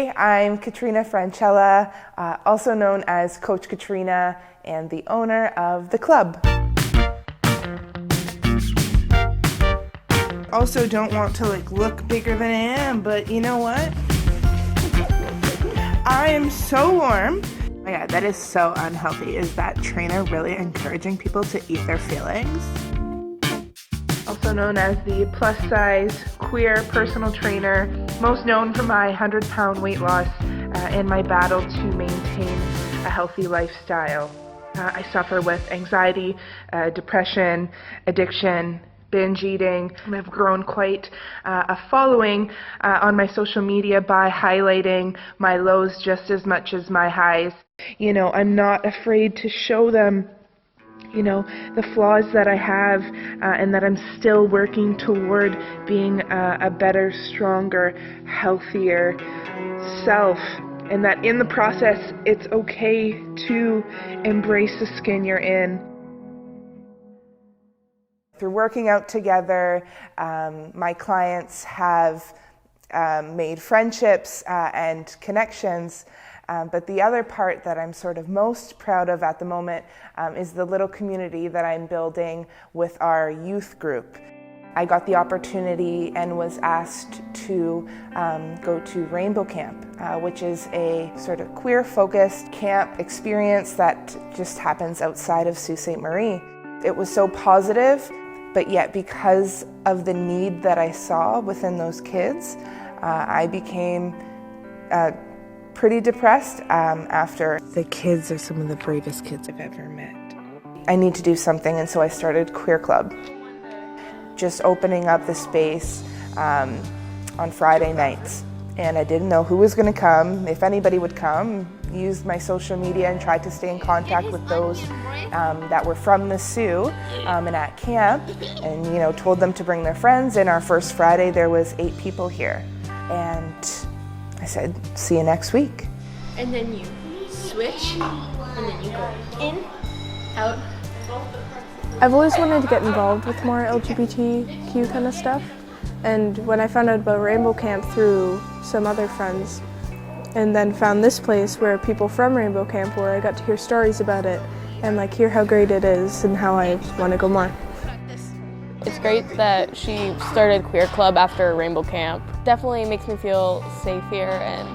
Hey, I'm Katrina Francella, also known as Koach Katrina, and the owner of the club. Also don't want to look bigger than I am, but you know what? I am so warm. Oh my God, that is so unhealthy. Is that trainer really encouraging people to eat their feelings? Also known as the plus-size queer personal trainer, most known for my 100-pound weight loss and my battle to maintain a healthy lifestyle. I suffer with anxiety, depression, addiction, binge eating. I've grown quite a following on my social media by highlighting my lows just as much as my highs. You know, I'm not afraid to show them the flaws that I have and that I'm still working toward being a better, stronger, healthier self. And that in the process, it's okay to embrace the skin you're in. Through working out together, my clients have made friendships and connections. But the other part that I'm sort of most proud of at the moment is the little community that I'm building with our youth group. I got the opportunity and was asked to go to Rainbow Camp, which is a sort of queer-focused camp experience that just happens outside of Sault Ste. Marie. It was so positive, but yet because of the need that I saw within those kids, I became pretty depressed after. The kids are some of the bravest kids I've ever met. I need to do something, and so I started Queer Club. Just opening up the space on Friday nights. And I didn't know who was going to come, if anybody would come. Used my social media and tried to stay in contact with those that were from the Sioux and at camp, and told them to bring their friends. And our first Friday there was 8 people here. And I said, see you next week. And then you switch, and then you go in, out. I've always wanted to get involved with more LGBTQ kind of stuff. And when I found out about Rainbow Camp through some other friends, and then found this place where people from Rainbow Camp were, I got to hear stories about it and hear how great it is and how I want to go more. It's great that she started Queer Club after Rainbow Camp. Definitely makes me feel safe here, and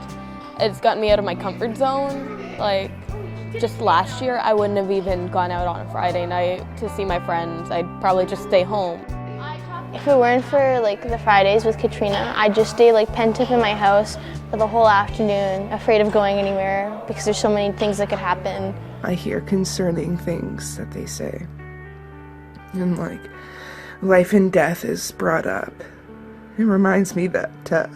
it's gotten me out of my comfort zone. Just last year, I wouldn't have even gone out on a Friday night to see my friends. I'd probably just stay home. If it weren't for the Fridays with Katrina, I'd just stay pent up in my house for the whole afternoon, afraid of going anywhere because there's so many things that could happen. I hear concerning things that they say. And life and death is brought up. It reminds me that I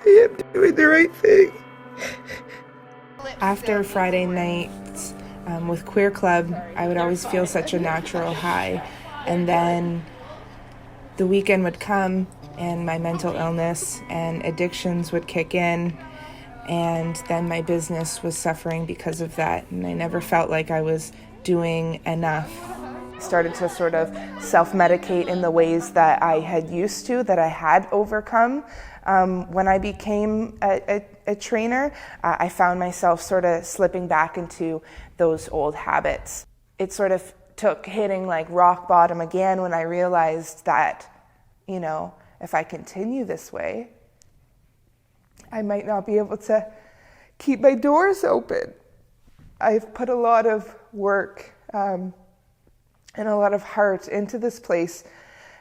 am doing the right thing. After Friday nights with Queer Club, I would always feel such a natural high. And then the weekend would come and my mental illness and addictions would kick in, and then my business was suffering because of that, and I never felt like I was doing enough. I started to sort of self-medicate in the ways that I had used to, that I had overcome. When I became a trainer, I found myself sort of slipping back into those old habits. It sort of took hitting rock bottom again when I realized that, if I continue this way, I might not be able to keep my doors open. I've put a lot of work and a lot of heart into this place.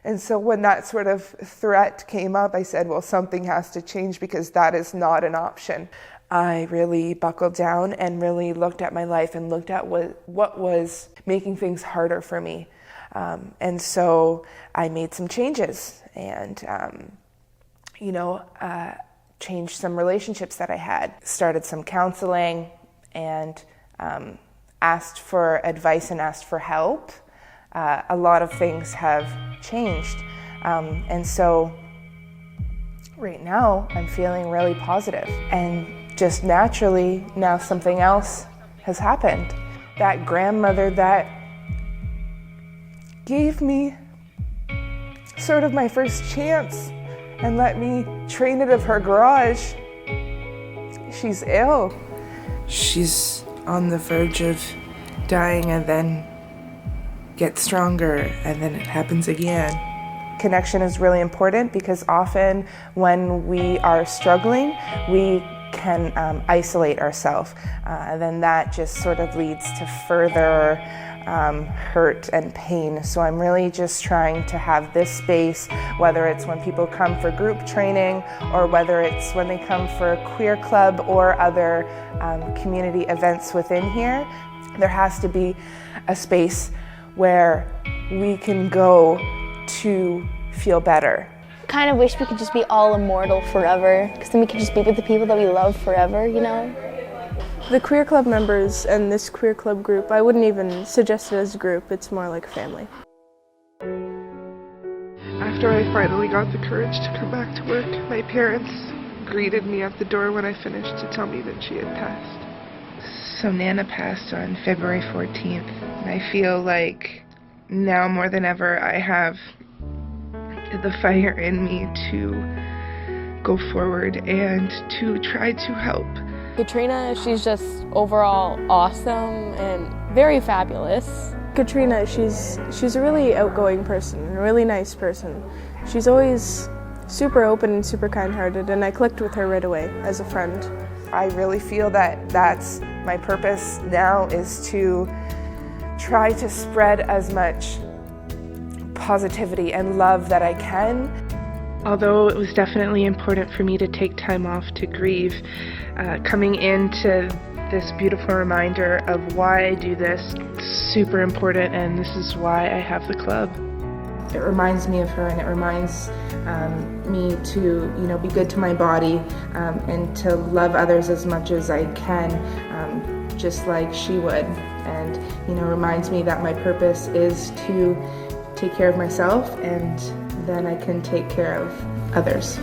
And so when that sort of threat came up, I said, well, something has to change because that is not an option. I really buckled down and really looked at my life and looked at what was making things harder for me. And so I made some changes and, changed some relationships that I had, started some counseling, and asked for advice and asked for help. A lot of things have changed. And so right now I'm feeling really positive, and just naturally now something else has happened. That grandmother that gave me sort of my first chance and let me train it of her garage. She's ill. She's on the verge of dying and then gets stronger, and then it happens again. Connection is really important because often when we are struggling, we can isolate ourselves, and then that just sort of leads to further hurt and pain. So I'm really just trying to have this space, whether it's when people come for group training or whether it's when they come for queer club or other community events within here, there has to be a space where we can go to feel better. Kind of wish we could just be all immortal forever, because then we could just be with the people that we love forever, you know? The queer club members and this queer club group, I wouldn't even suggest it as a group, it's more like family. After I finally got the courage to come back to work, my parents greeted me at the door when I finished to tell me that she had passed. So Nana passed on February 14th, and I feel like now more than ever I have the fire in me to go forward and to try to help. Katrina, she's just overall awesome and very fabulous. Katrina, she's a really outgoing person, a really nice person. She's always super open and super kind-hearted, and I clicked with her right away as a friend. I really feel that that's my purpose now, is to try to spread as much positivity and love that I can. Although it was definitely important for me to take time off to grieve, coming into this beautiful reminder of why I do this, super important, and this is why I have the club. It reminds me of her, and it reminds me to, be good to my body and to love others as much as I can, just like she would. And, reminds me that my purpose is to take care of myself, and then I can take care of others.